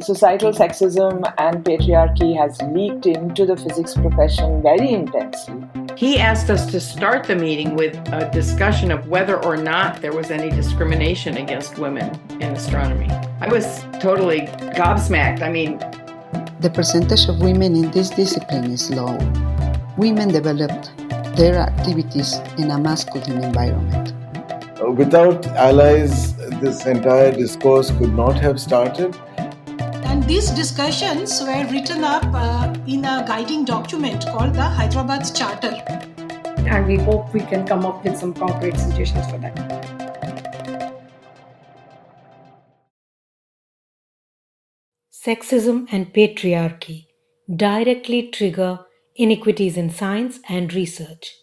Societal sexism and patriarchy has leaked into the physics profession very intensely. He asked us to start the meeting with a discussion of whether or not there was any discrimination against women in astronomy. I was totally gobsmacked. The percentage of women in this discipline is low. Women developed their activities in a masculine environment. Without allies, this entire discourse could not have started. And these discussions were written up in a guiding document called the Hyderabad Charter. And we hope we can come up with some concrete suggestions for that. Sexism and patriarchy directly trigger inequities in science and research.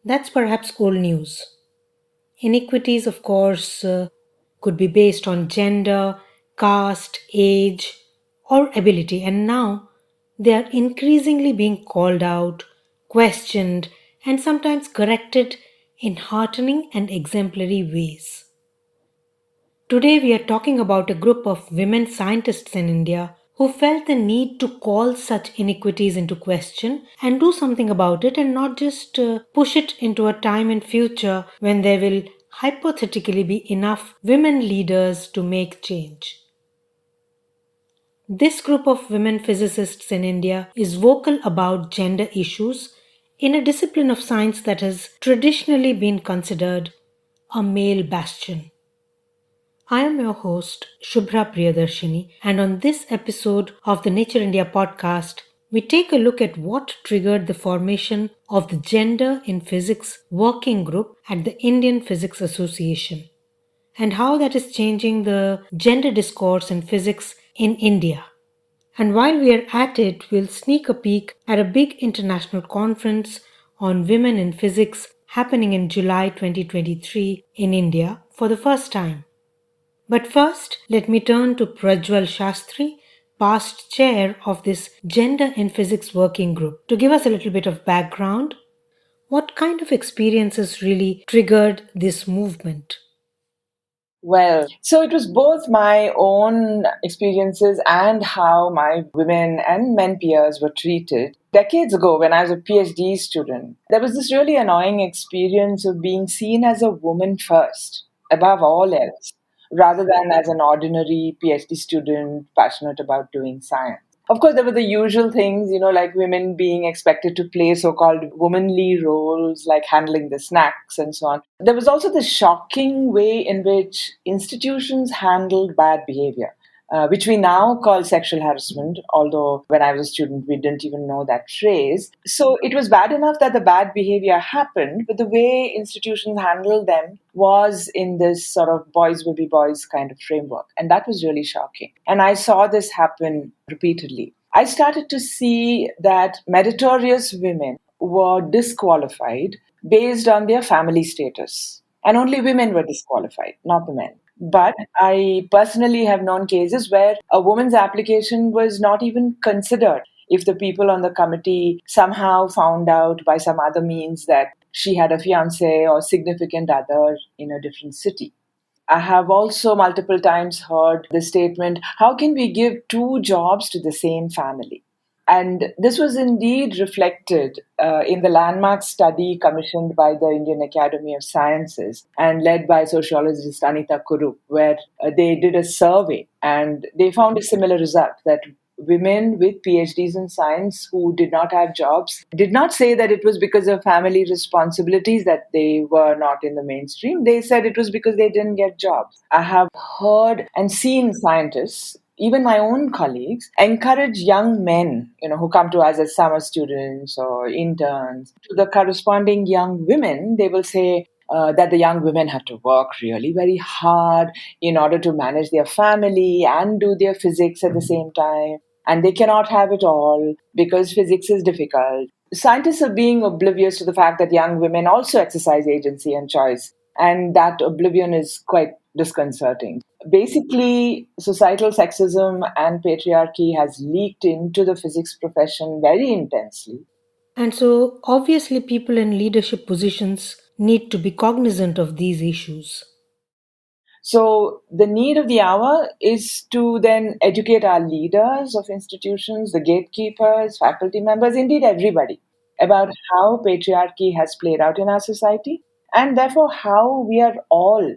That's perhaps old news. Inequities, of course, could be based on gender, caste, age, or ability, and now they are increasingly being called out, questioned, and sometimes corrected in heartening and exemplary ways. Today, we are talking about a group of women scientists in India who felt the need to call such inequities into question and do something about it and not just push it into a time in future when there will hypothetically be enough women leaders to make change. This group of women physicists in India is vocal about gender issues in a discipline of science that has traditionally been considered a male bastion. I am your host, Subhra Priyadarshini, and on this episode of the Nature India podcast, we take a look at what triggered the formation of the Gender in Physics Working Group at the Indian Physics Association, and how that is changing the gender discourse in physics in India. And while we are at it, we'll sneak a peek at a big international conference on women in physics happening in July 2023 in India for the first time. But first, let me turn to Prajwal Shastri, past chair of this Gender in Physics Working Group, to give us a little bit of background. What kind of experiences really triggered this movement? Well, so it was both my own experiences and how my women and men peers were treated. Decades ago, when I was a PhD student, there was this really annoying experience of being seen as a woman first, above all else, rather than as an ordinary PhD student passionate about doing science. Of course, there were the usual things, like women being expected to play so called womanly roles, like handling the snacks and so on. There was also the shocking way in which institutions handled bad behavior, which we now call sexual harassment, although when I was a student, we didn't even know that phrase. So it was bad enough that the bad behavior happened, but the way institutions handled them was in this sort of boys will be boys kind of framework. And that was really shocking. And I saw this happen repeatedly. I started to see that meritorious women were disqualified based on their family status. And only women were disqualified, not the men. But I personally have known cases where a woman's application was not even considered if the people on the committee somehow found out by some other means that she had a fiancé or significant other in a different city. I have also multiple times heard the statement, how can we give two jobs to the same family? And this was indeed reflected in the landmark study commissioned by the Indian Academy of Sciences and led by sociologist Anita Kurup, where they did a survey and they found a similar result that women with PhDs in science who did not have jobs did not say that it was because of family responsibilities that they were not in the mainstream. They said it was because they didn't get jobs. I have heard and seen scientists, even my own colleagues, encourage young men, who come to us as summer students or interns, to the corresponding young women. They will say that the young women have to work really very hard in order to manage their family and do their physics at the same time. And they cannot have it all because physics is difficult. Scientists are being oblivious to the fact that young women also exercise agency and choice. And that oblivion is quite disconcerting. Basically, societal sexism and patriarchy has leaked into the physics profession very intensely. And so, obviously, people in leadership positions need to be cognizant of these issues. So the need of the hour is to then educate our leaders of institutions, the gatekeepers, faculty members, indeed everybody, about how patriarchy has played out in our society, and therefore how we are all,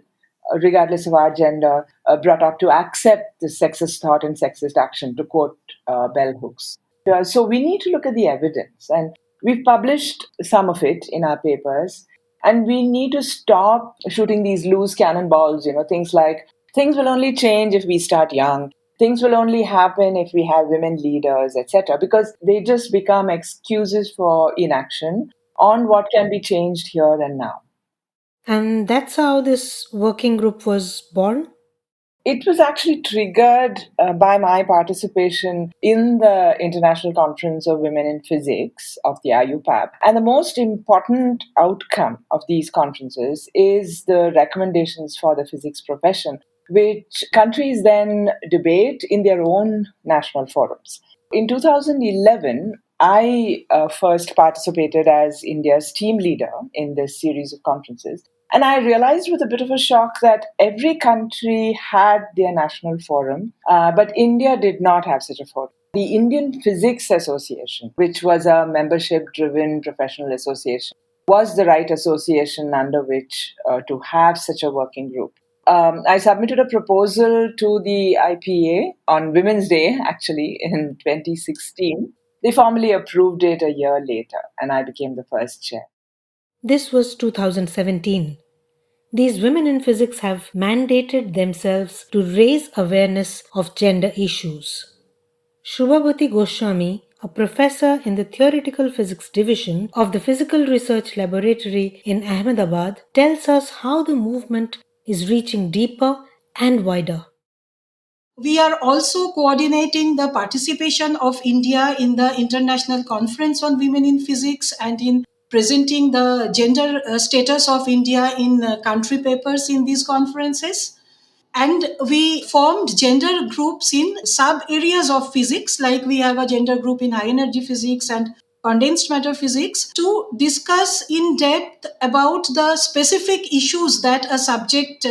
regardless of our gender, brought up to accept the sexist thought and sexist action, to quote bell hooks. So we need to look at the evidence, and we've published some of it in our papers. And we need to stop shooting these loose cannonballs, things like things will only change if we start young. Things will only happen if we have women leaders, etc. Because they just become excuses for inaction on what can be changed here and now. And that's how this working group was born. It was actually triggered by my participation in the International Conference of Women in Physics of the IUPAP. And the most important outcome of these conferences is the recommendations for the physics profession, which countries then debate in their own national forums. In 2011, I first participated as India's team leader in this series of conferences. And I realized with a bit of a shock that every country had their national forum, but India did not have such a forum. The Indian Physics Association, which was a membership driven professional association, was the right association under which to have such a working group. I submitted a proposal to the IPA on Women's Day, actually, in 2016. They formally approved it a year later, and I became the first chair. This was 2017. These women in physics have mandated themselves to raise awareness of gender issues. Shubhabati Goswami, a professor in the Theoretical Physics Division of the Physical Research Laboratory in Ahmedabad, tells us how the movement is reaching deeper and wider. We are also coordinating the participation of India in the International Conference on Women in Physics and in presenting the gender status of India in country papers in these conferences. And we formed gender groups in sub areas of physics, like we have a gender group in high energy physics and condensed matter physics, to discuss in depth about the specific issues that a subject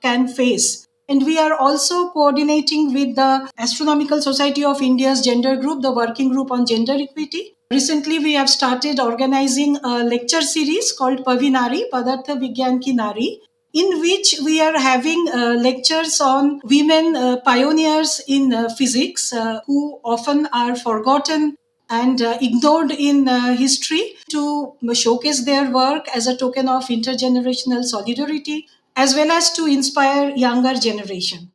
can face. And we are also coordinating with the Astronomical Society of India's gender group, the working group on gender equity. Recently, we have started organizing a lecture series called Pavinari, Padartha Vigyan Ki Nari, in which we are having lectures on women pioneers in physics who often are forgotten and ignored in history, to showcase their work as a token of intergenerational solidarity as well as to inspire younger generation.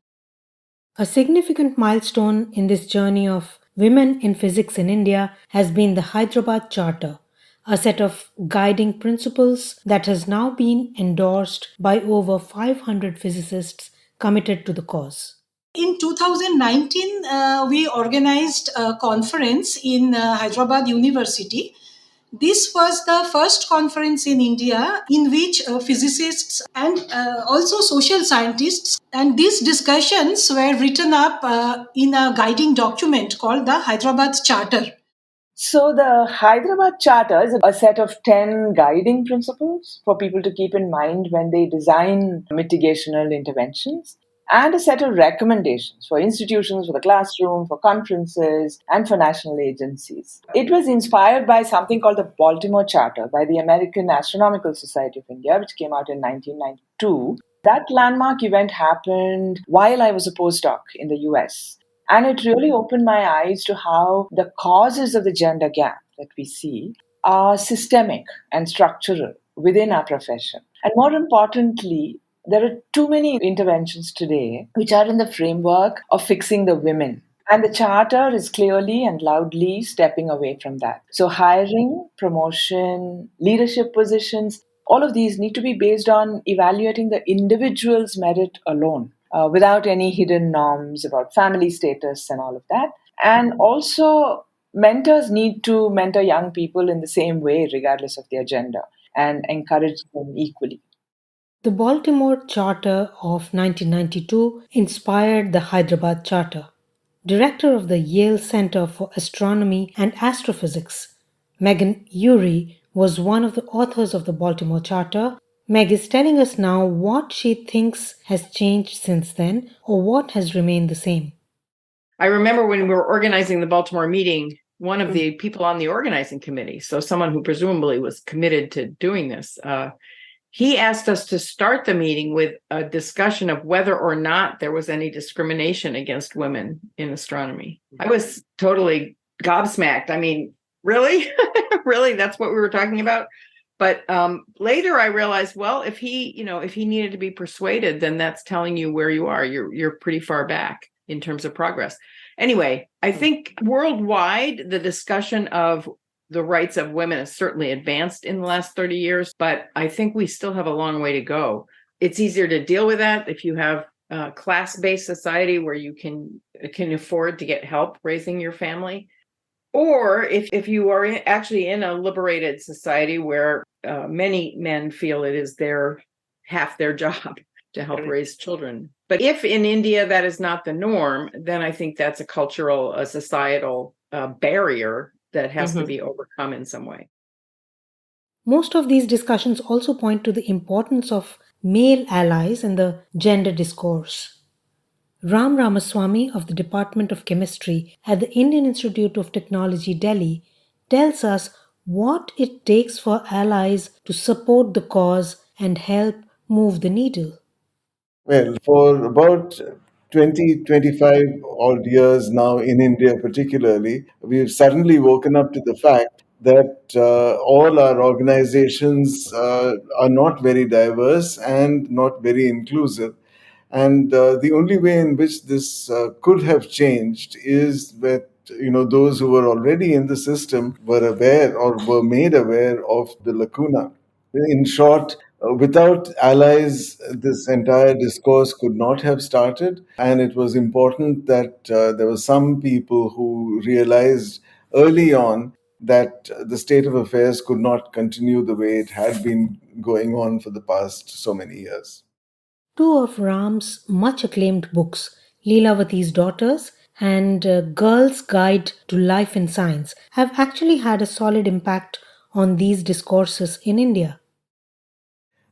A significant milestone in this journey of women in physics in India has been the Hyderabad Charter, a set of guiding principles that has now been endorsed by over 500 physicists committed to the cause. In 2019, we organized a conference in Hyderabad University. This was the first conference in India in which physicists and also social scientists, and these discussions were written up in a guiding document called the Hyderabad Charter. So, the Hyderabad Charter is a set of 10 guiding principles for people to keep in mind when they design mitigational interventions, and a set of recommendations for institutions, for the classroom, for conferences, and for national agencies. It was inspired by something called the Baltimore Charter by the American Astronomical Society of India, which came out in 1992. That landmark event happened while I was a postdoc in the US. And it really opened my eyes to how the causes of the gender gap that we see are systemic and structural within our profession. And more importantly, there are too many interventions today which are in the framework of fixing the women. And the charter is clearly and loudly stepping away from that. So, hiring, promotion, leadership positions, all of these need to be based on evaluating the individual's merit alone, without any hidden norms about family status and all of that. And also, mentors need to mentor young people in the same way, regardless of their gender, and encourage them equally. The Baltimore Charter of 1992 inspired the Hyderabad Charter. Director of the Yale Center for Astronomy and Astrophysics, Megan Urey, was one of the authors of the Baltimore Charter Meg is telling us now what she thinks has changed since then or what has remained the same. I remember when we were organizing the Baltimore meeting, one of the people on the organizing committee, so someone who presumably was committed to doing this, he asked us to start the meeting with a discussion of whether or not there was any discrimination against women in astronomy. I was totally gobsmacked. I mean, really? Really? That's what we were talking about? But later I realized, well, if he needed to be persuaded, then that's telling you where you are. You're pretty far back in terms of progress. Anyway, I think worldwide, the discussion of the rights of women has certainly advanced in the last 30 years, but I think we still have a long way to go. It's easier to deal with that if you have a class-based society where you can afford to get help raising your family. Or if you are actually in a liberated society where many men feel it is half their job to help raise children. But if in India that is not the norm, then I think that's a cultural, a societal barrier that has to be overcome in some way. Most of these discussions also point to the importance of male allies in the gender discourse. Ram Ramaswamy of the Department of Chemistry at the Indian Institute of Technology, Delhi, tells us what it takes for allies to support the cause and help move the needle. Well, for about 20, 25 odd years now in India, particularly, we've suddenly woken up to the fact that all our organizations are not very diverse and not very inclusive. And the only way in which this could have changed is that those who were already in the system were aware or were made aware of the lacuna. In short, without allies, this entire discourse could not have started. And it was important that there were some people who realized early on that the state of affairs could not continue the way it had been going on for the past so many years. Two of Ram's much acclaimed books, Leelavati's Daughters and Girl's Guide to Life in Science, have actually had a solid impact on these discourses in India.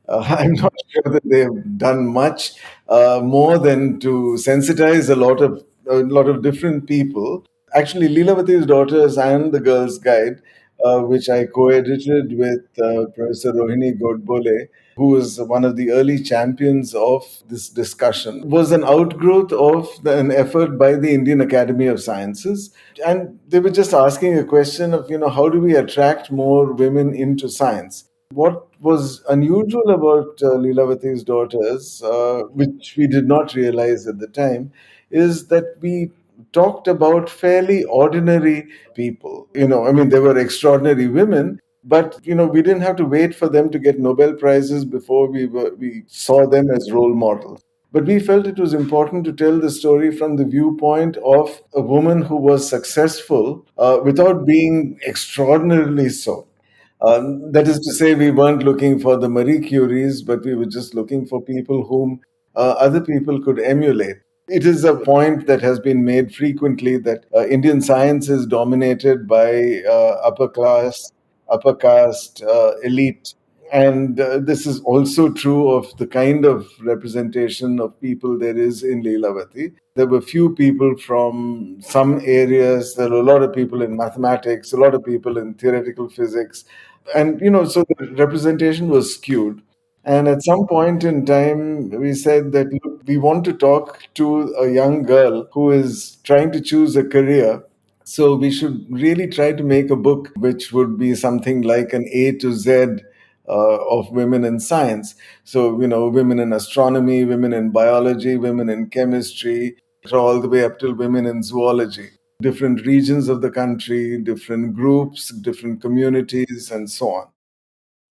I'm not sure that they've done much more than to sensitize a lot of different people. Actually, Leelavati's Daughters and The Girl's Guide, which I co-edited with Professor Rohini Godbole, who was one of the early champions of this discussion, was an outgrowth of an effort by the Indian Academy of Sciences. And they were just asking a question of, how do we attract more women into science? What was unusual about Leelavati's Daughters, which we did not realize at the time, is that we talked about fairly ordinary people. I mean, they were extraordinary women, but we didn't have to wait for them to get Nobel Prizes before we saw them as role models. But we felt it was important to tell the story from the viewpoint of a woman who was successful without being extraordinarily so. That is to say, we weren't looking for the Marie Curies, but we were just looking for people whom other people could emulate. It is a point that has been made frequently that Indian science is dominated by upper caste, elite. And this is also true of the kind of representation of people there is in Leelavati. There were few people from some areas. There were a lot of people in mathematics, a lot of people in theoretical physics. And, so the representation was skewed. And at some point in time, we said that, look, we want to talk to a young girl who is trying to choose a career. So we should really try to make a book which would be something like an A to Z of women in science. So, women in astronomy, women in biology, women in chemistry, all the way up till women in zoology. Different regions of the country, different groups, different communities, and so on.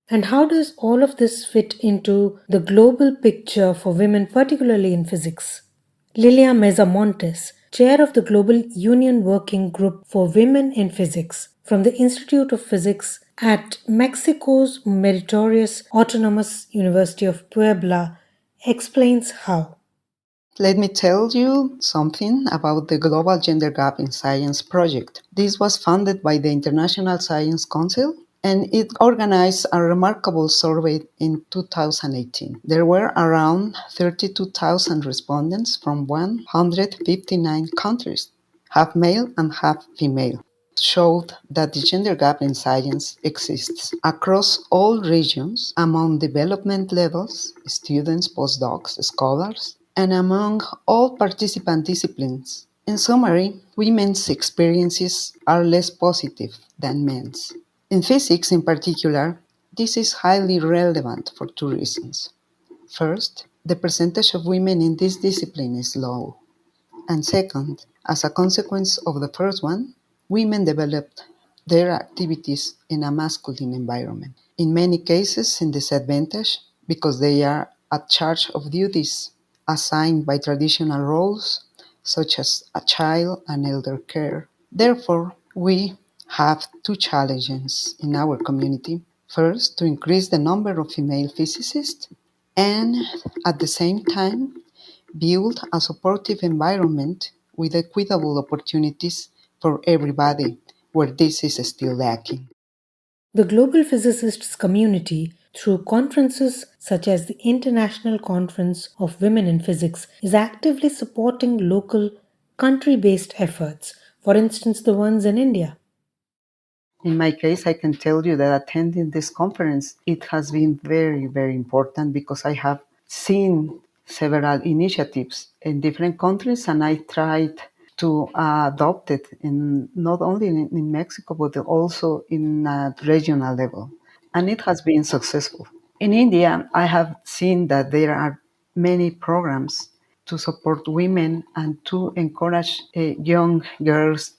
And how does all of this fit into the global picture for women, particularly in physics? Lilia Meza Montes, chair of the Global Union Working Group for Women in Physics from the Institute of Physics at Mexico's meritorious Autonomous University of Puebla, explains how. Let me tell you something about the Global Gender Gap in Science project. This was funded by the International Science Council and it organized a remarkable survey in 2018. There were around 32,000 respondents from 159 countries, half male and half female. Showed that the gender gap in science exists across all regions, among development levels, students, postdocs, scholars, and among all participant disciplines. In summary, women's experiences are less positive than men's. In physics, in particular, this is highly relevant for two reasons. First, the percentage of women in this discipline is low. And second, as a consequence of the first one, women developed their activities in a masculine environment. In many cases, in disadvantage because they are at charge of duties assigned by traditional roles, such as a child and elder care. Therefore, we have two challenges in our community. First, to increase the number of female physicists, and at the same time, build a supportive environment with equitable opportunities for everybody, where this is still lacking. The global physicists community, through conferences such as the International Conference of Women in Physics, is actively supporting local country based efforts, for instance, the ones in India. In my case, I can tell you that attending this conference, it has been very, very important because I have seen several initiatives in different countries and I tried to adopt it in not only in Mexico, but also in a regional level. And it has been successful. In India, I have seen that there are many programs to support women and to encourage young girls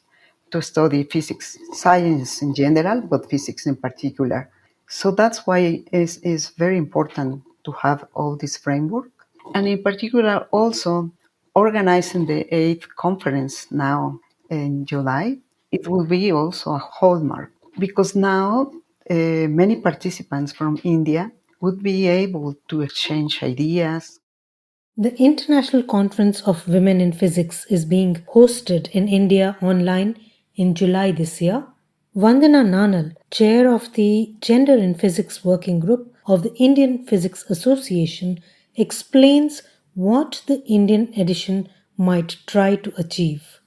to study physics, science in general, but physics in particular. So that's why it's very important to have all this framework. And in particular, also organizing the 8th conference now in July, it will be also a hallmark because now many participants from India would be able to exchange ideas. The International Conference of Women in Physics is being hosted in India online in July this year. Vandana Nanal, chair of the Gender in Physics Working Group of the Indian Physics Association, explains what the Indian edition might try to achieve.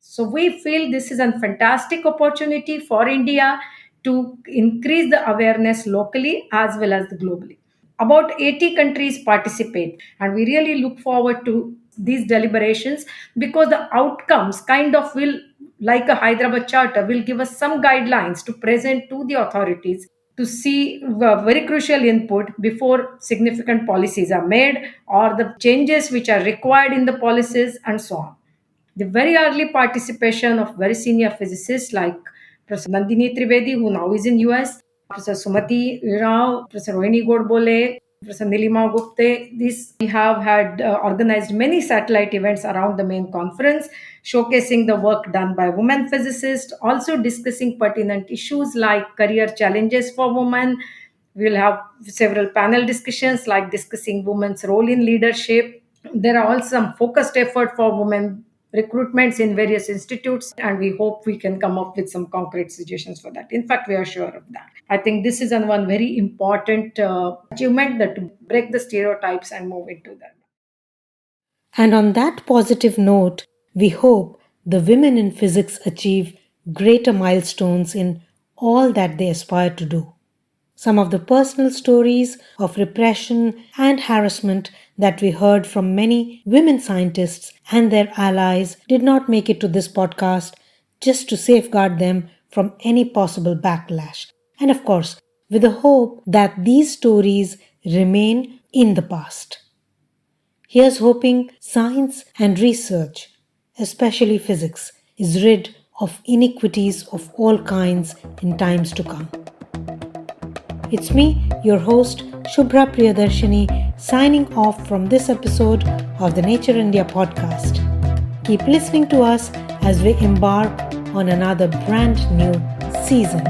So we feel this is a fantastic opportunity for India to increase the awareness locally as well as globally. About 80 countries participate, and we really look forward to these deliberations because the outcomes kind of will, like a Hyderabad Charter, will give us some guidelines to present to the authorities to see very crucial input before significant policies are made or the changes which are required in the policies and so on. The very early participation of very senior physicists like Professor Nandini Trivedi, who now is in US, Professor Sumati Rao, Professor Rohini Godbole, Professor Nilima Gupte. This we have had organized many satellite events around the main conference, showcasing the work done by women physicists, also discussing pertinent issues like career challenges for women. We'll have several panel discussions like discussing women's role in leadership. There are also some focused effort for women recruitments in various institutes, and we hope we can come up with some concrete suggestions for that. In fact, we are sure of that. I think this is one very important achievement, that to break the stereotypes and move into that. And on that positive note, we hope the women in physics achieve greater milestones in all that they aspire to do. Some of the personal stories of repression and harassment that we heard from many women scientists and their allies did not make it to this podcast, just to safeguard them from any possible backlash. And of course, with the hope that these stories remain in the past. Here's hoping science and research, especially physics, is rid of iniquities of all kinds in times to come. It's me, your host, Subhra Priyadarshini, signing off from this episode of the Nature India podcast. Keep listening to us as we embark on another brand new season.